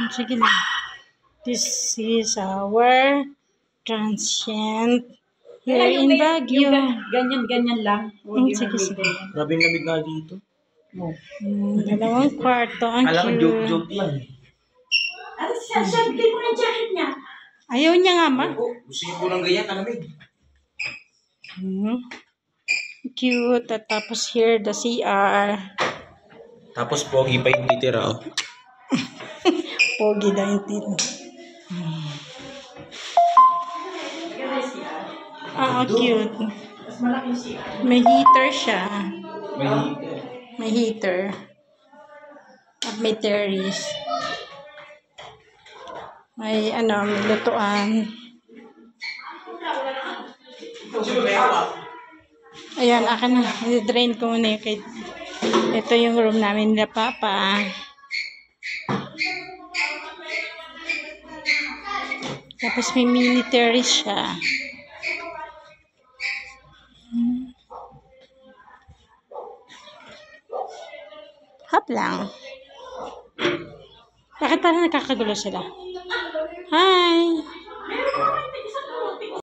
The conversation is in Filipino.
Sige lang. This is our transient here in Baguio. Ganyan lang. Sige. Grabe yung lamig nga dito. Dalawang kwarto. Ang Alam ko, cute. joke lang. Sabi mo na jacket niya. Ayaw niya nga, ma. Gusto niyo po lang ganyan, kalamig. Cute. At tapos here, the CR. Tapos pogi pa yung titira, oh. Pogi na yung tito. Cute. May heater siya. May heater. At may terrace. May may lutuan. Ayan, akin na. I-drain ko muna yung kay... Ito yung room namin nila Papa. Tapos may mini terrace siya. Hop lang. Bakit parang nakakagulo sila? Hi!